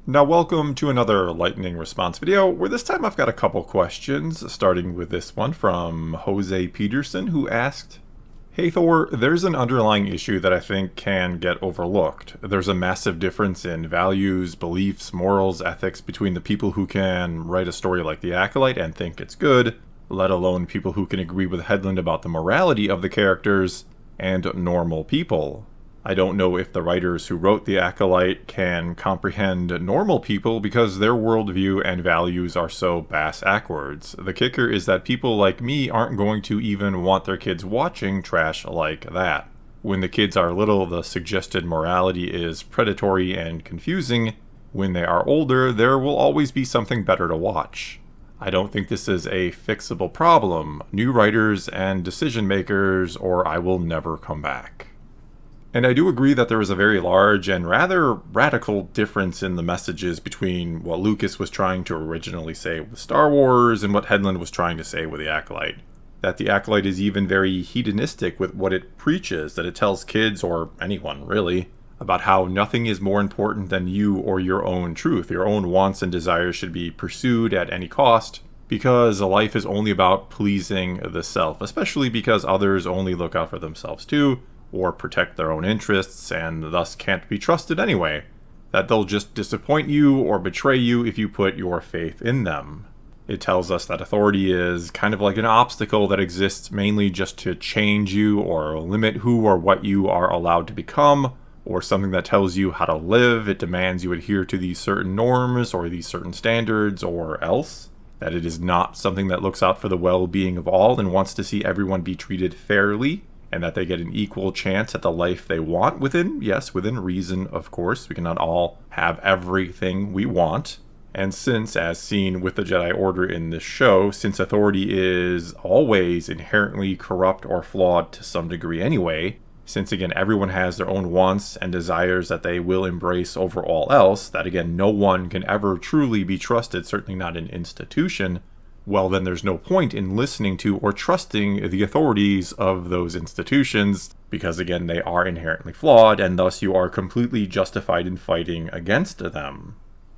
Now welcome to another lightning response video, where this time I've got a couple questions, starting with this one from Jose Peterson, who asked, "Hey Thor, there's an underlying issue that I think can get overlooked. There's a massive difference in values, beliefs, morals, ethics between the people who can write a story like The Acolyte and think it's good, let alone people who can agree with Headland about the morality of the characters, and normal people. I don't know if the writers who wrote The Acolyte can comprehend normal people because their worldview and values are so bass-ackwards. The kicker is that people like me aren't going to even want their kids watching trash like that. When the kids are little, the suggested morality is predatory and confusing. When they are older, there will always be something better to watch. I don't think this is a fixable problem. New writers and decision makers, or I will never come back." And I do agree that there is a very large and rather radical difference in the messages between what Lucas was trying to originally say with Star Wars and what Headland was trying to say with The Acolyte. That The Acolyte is even very hedonistic with what it preaches, that it tells kids, or anyone really, about how nothing is more important than you or your own truth. Your own wants and desires should be pursued at any cost, because life is only about pleasing the self, especially because others only look out for themselves too, or protect their own interests, and thus can't be trusted anyway. That they'll just disappoint you or betray you if you put your faith in them. It tells us that authority is kind of like an obstacle that exists mainly just to change you or limit who or what you are allowed to become, or something that tells you how to live. It demands you adhere to these certain norms or these certain standards, or else. That it is not something that looks out for the well-being of all and wants to see everyone be treated fairly, and that they get an equal chance at the life they want within reason, of course. We cannot all have everything we want. And since, as seen with the Jedi Order in this show, since authority is always inherently corrupt or flawed to some degree anyway, since again everyone has their own wants and desires that they will embrace over all else, that again no one can ever truly be trusted, certainly not an institution, well then there's no point in listening to or trusting the authorities of those institutions, because again they are inherently flawed, and thus you are completely justified in fighting against them.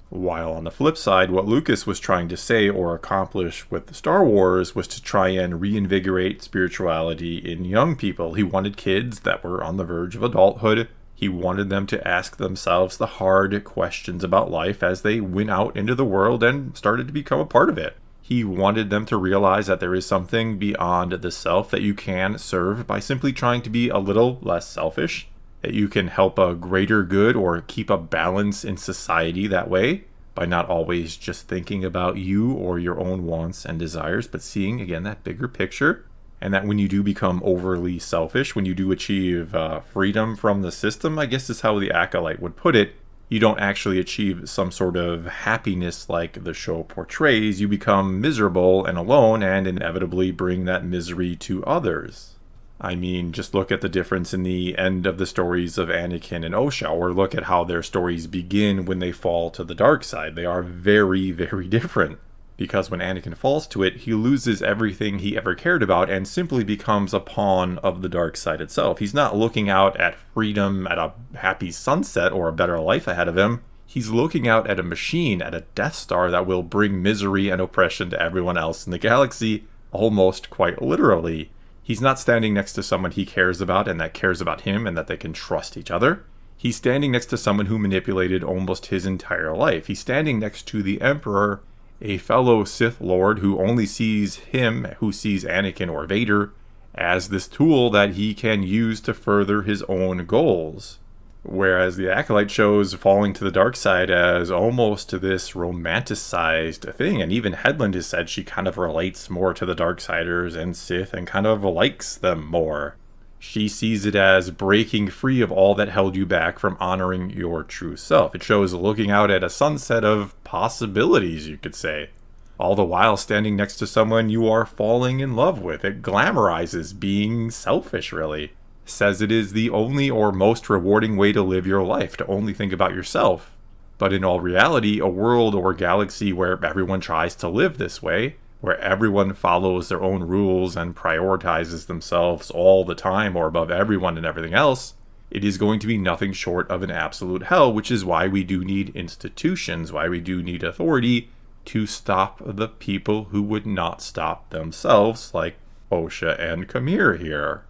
While on the flip side, what Lucas was trying to say or accomplish with Star Wars was to try and reinvigorate spirituality in young people. He wanted kids that were on the verge of adulthood. He wanted them to ask themselves the hard questions about life as they went out into the world and started to become a part of it. He wanted them to realize that there is something beyond the self that you can serve by simply trying to be a little less selfish, that you can help a greater good or keep a balance in society that way by not always just thinking about you or your own wants and desires, but seeing again that bigger picture. And that when you do become overly selfish, when you do achieve freedom from the system, I guess is how the Acolyte would put it, you don't actually achieve some sort of happiness like the show portrays. You become miserable and alone and inevitably bring that misery to others. I mean, just look at the difference in the end of the stories of Anakin and Osha, or look at how their stories begin when they fall to the dark side. They are very, very different. Because when Anakin falls to it, he loses everything he ever cared about and simply becomes a pawn of the dark side itself. He's not looking out at freedom, at a happy sunset, or a better life ahead of him. He's looking out at a machine, at a Death Star that will bring misery and oppression to everyone else in the galaxy, almost quite literally. He's not standing next to someone he cares about and that cares about him and that they can trust each other. He's standing next to someone who manipulated almost his entire life. He's standing next to the Emperor, a fellow Sith Lord who only sees him, who sees Anakin or Vader, as this tool that he can use to further his own goals. Whereas the Acolyte shows falling to the dark side as almost this romanticized thing, and even Headland has said she kind of relates more to the Darksiders and Sith and kind of likes them more. She sees it as breaking free of all that held you back from honoring your true self. It shows looking out at a sunset of possibilities, you could say. All the while standing next to someone you are falling in love with. It glamorizes being selfish, really. Says it is the only or most rewarding way to live your life, to only think about yourself. But in all reality, a world or galaxy where everyone tries to live this way, where everyone follows their own rules and prioritizes themselves all the time or above everyone and everything else, it is going to be nothing short of an absolute hell, which is why we do need institutions, why we do need authority to stop the people who would not stop themselves, like Osha and Kamir here.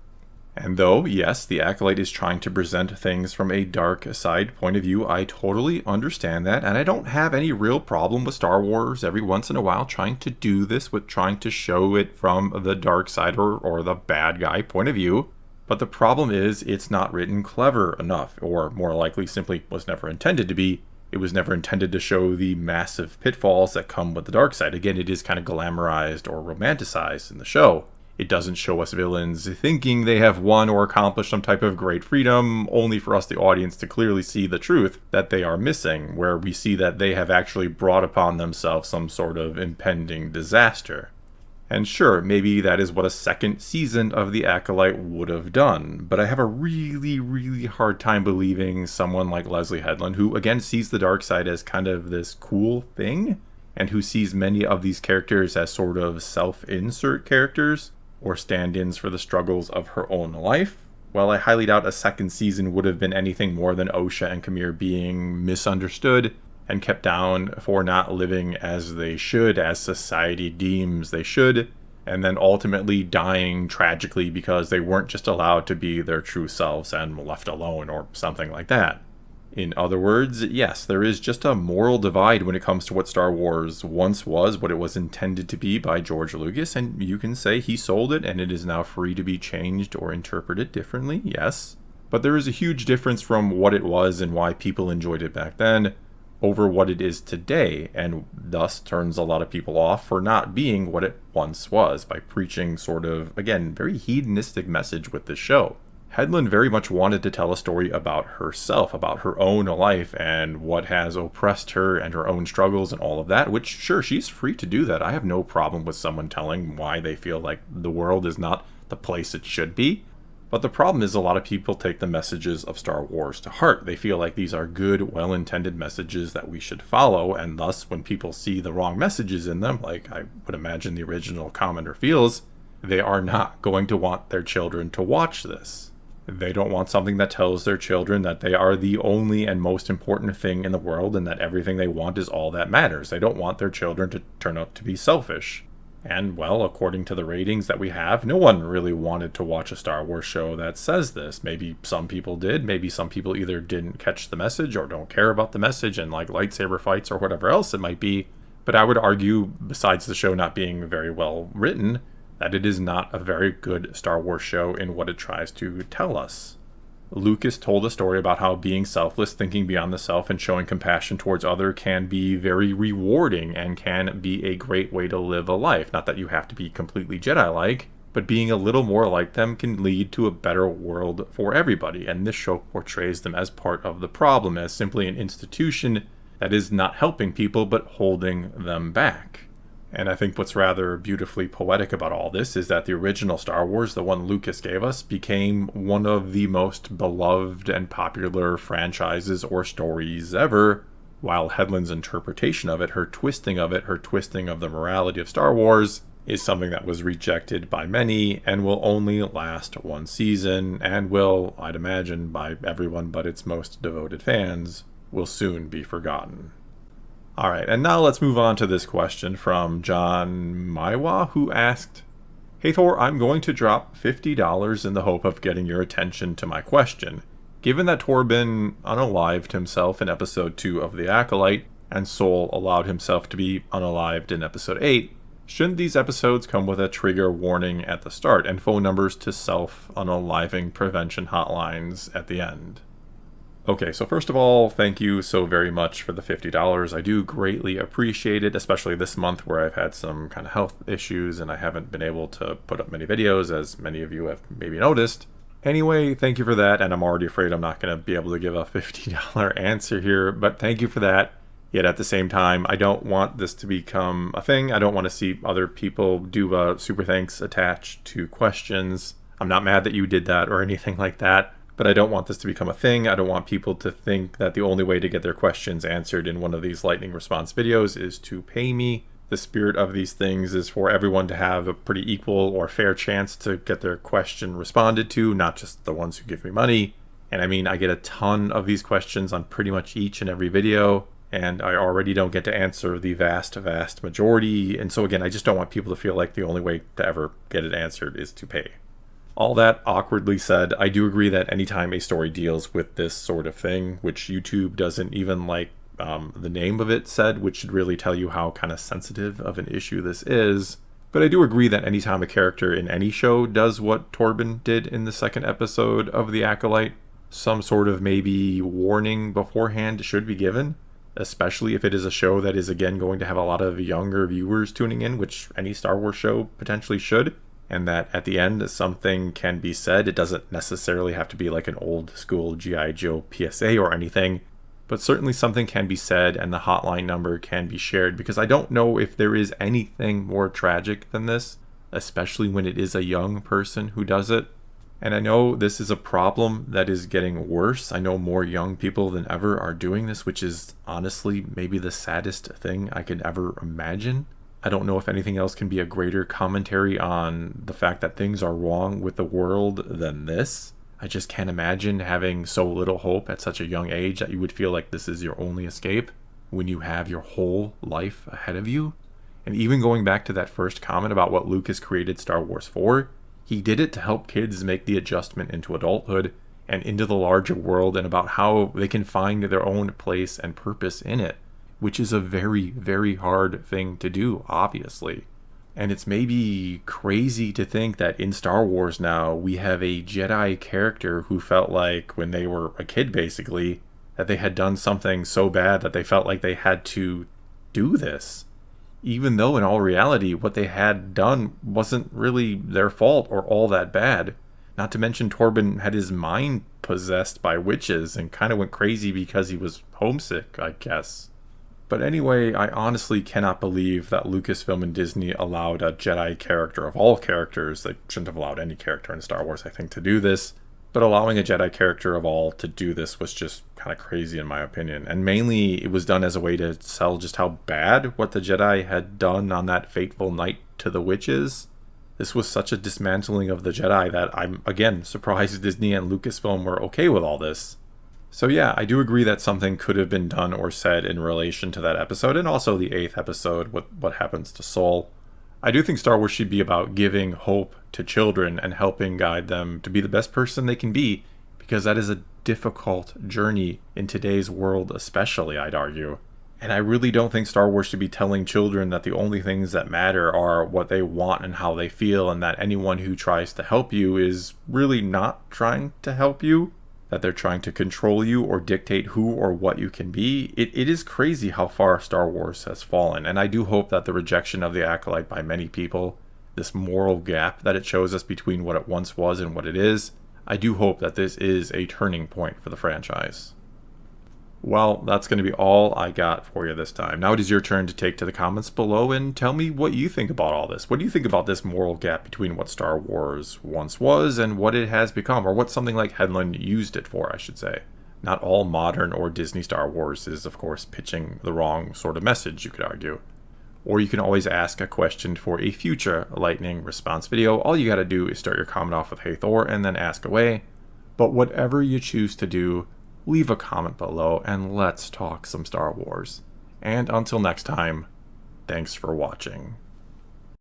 And though, yes, the Acolyte is trying to present things from a dark side point of view, I totally understand that, and I don't have any real problem with Star Wars every once in a while trying to do this, with trying to show it from the dark side or the bad guy point of view. But the problem is, it's not written clever enough, or more likely simply was never intended to be. It was never intended to show the massive pitfalls that come with the dark side. Again, it is kind of glamorized or romanticized in the show. It doesn't show us villains thinking they have won or accomplished some type of great freedom, only for us, the audience, to clearly see the truth that they are missing, where we see that they have actually brought upon themselves some sort of impending disaster. And sure, maybe that is what a second season of The Acolyte would have done, but I have a really, really hard time believing someone like Leslie Headland, who again sees the dark side as kind of this cool thing, and who sees many of these characters as sort of self-insert characters, or stand-ins for the struggles of her own life. Well, I highly doubt a second season would have been anything more than Osha and Kamir being misunderstood and kept down for not living as they should, as society deems they should, and then ultimately dying tragically because they weren't just allowed to be their true selves and left alone or something like that. In other words, yes, there is just a moral divide when it comes to what Star Wars once was, what it was intended to be by George Lucas, and you can say he sold it and it is now free to be changed or interpreted differently, yes. But there is a huge difference from what it was and why people enjoyed it back then over what it is today, and thus turns a lot of people off for not being what it once was by preaching sort of, again, very hedonistic message with this show. Headland very much wanted to tell a story about herself, about her own life and what has oppressed her and her own struggles and all of that, which, sure, she's free to do that. I have no problem with someone telling why they feel like the world is not the place it should be. But the problem is a lot of people take the messages of Star Wars to heart. They feel like these are good, well-intended messages that we should follow, and thus when people see the wrong messages in them, like I would imagine the original commenter feels, they are not going to want their children to watch this. They don't want something that tells their children that they are the only and most important thing in the world and that everything they want is all that matters. They don't want their children to turn out to be selfish. And, well, according to the ratings that we have, no one really wanted to watch a Star Wars show that says this. Maybe some people did. Maybe some people either didn't catch the message or don't care about the message and like lightsaber fights or whatever else it might be. But I would argue, besides the show not being very well written, that it is not a very good Star Wars show in what it tries to tell us. Lucas told a story about how being selfless, thinking beyond the self, and showing compassion towards others can be very rewarding and can be a great way to live a life. Not that you have to be completely Jedi-like, but being a little more like them can lead to a better world for everybody. And this show portrays them as part of the problem, as simply an institution that is not helping people but holding them back. And I think what's rather beautifully poetic about all this is that the original Star Wars, the one Lucas gave us, became one of the most beloved and popular franchises or stories ever, while Headland's interpretation of it, her twisting of the morality of Star Wars, is something that was rejected by many and will only last one season, and will, I'd imagine, by everyone but its most devoted fans, will soon be forgotten. All right, and now let's move on to this question from John Maiwa, who asked, "Hey Thor, I'm going to drop $50 in the hope of getting your attention to my question. Given that Torben unalived himself in episode 2 of The Acolyte, and Sol allowed himself to be unalived in episode 8, shouldn't these episodes come with a trigger warning at the start and phone numbers to self-unaliving prevention hotlines at the end?" Okay, so first of all, thank you so very much for the $50. I do greatly appreciate it, especially this month where I've had some kind of health issues and I haven't been able to put up many videos, as many of you have maybe noticed. Anyway, thank you for that, and I'm already afraid I'm not going to be able to give a $50 answer here, but thank you for that. Yet at the same time, I don't want this to become a thing. I don't want to see other people do a super thanks attached to questions. I'm not mad that you did that or anything like that. But I don't want this to become a thing. I don't want people to think that the only way to get their questions answered in one of these lightning response videos is to pay me. The spirit of these things is for everyone to have a pretty equal or fair chance to get their question responded to, not just the ones who give me money. And I mean, I get a ton of these questions on pretty much each and every video, and I already don't get to answer the vast majority. And so again, I just don't want people to feel like the only way to ever get it answered is to pay. All that awkwardly said, I do agree that anytime a story deals with this sort of thing, which YouTube doesn't even like the name of it said, which should really tell you how kind of sensitive of an issue this is. But I do agree that anytime a character in any show does what Torben did in the second episode of The Acolyte, some sort of maybe warning beforehand should be given, especially if it is a show that is again going to have a lot of younger viewers tuning in, which any Star Wars show potentially should. And that at the end something can be said. It doesn't necessarily have to be like an old school G.I. Joe PSA or anything, but certainly something can be said and the hotline number can be shared, because I don't know if there is anything more tragic than this, especially when it is a young person who does it. And I know this is a problem that is getting worse. I know more young people than ever are doing this, which is honestly maybe the saddest thing I could ever imagine. I don't know if anything else can be a greater commentary on the fact that things are wrong with the world than this. I just can't imagine having so little hope at such a young age that you would feel like this is your only escape when you have your whole life ahead of you. And even going back to that first comment about what Lucas created Star Wars for, he did it to help kids make the adjustment into adulthood and into the larger world, and about how they can find their own place and purpose in it, which is a very, very hard thing to do, obviously. And it's maybe crazy to think that in Star Wars now, we have a Jedi character who felt like when they were a kid, basically, that they had done something so bad that they felt like they had to do this. Even though in all reality, what they had done wasn't really their fault or all that bad. Not to mention Torben had his mind possessed by witches and kind of went crazy because he was homesick, I guess. But anyway, I honestly cannot believe that Lucasfilm and Disney allowed a Jedi character of all characters, they shouldn't have allowed any character in Star Wars, I think, to do this, but allowing a Jedi character of all to do this was just kind of crazy in my opinion. And mainly it was done as a way to sell just how bad what the Jedi had done on that fateful night to the witches. This was such a dismantling of the Jedi that I'm, again, surprised Disney and Lucasfilm were okay with all this. So yeah, I do agree that something could have been done or said in relation to that episode, and also the 8th episode, what happens to Soul. I do think Star Wars should be about giving hope to children and helping guide them to be the best person they can be, because that is a difficult journey in today's world especially, I'd argue. And I really don't think Star Wars should be telling children that the only things that matter are what they want and how they feel, and that anyone who tries to help you is really not trying to help you. That they're trying to control you or dictate who or what you can be. It is crazy how far Star Wars has fallen, and I do hope that the rejection of the Acolyte by many people, this moral gap that it shows us between what it once was and what it is, I do hope that this is a turning point for the franchise. Well, that's going to be all I got for you this time. Now it is your turn to take to the comments below and tell me what you think about all this. What do you think about this moral gap between what Star Wars once was and what it has become, or what something like Headland used it for, I should say. Not all modern or Disney Star Wars is, of course, pitching the wrong sort of message, you could argue. Or you can always ask a question for a future lightning response video. All you gotta do is start your comment off with "Hey Thor" and then ask away. But whatever you choose to do, leave a comment below and let's talk some Star Wars. And until next time, thanks for watching.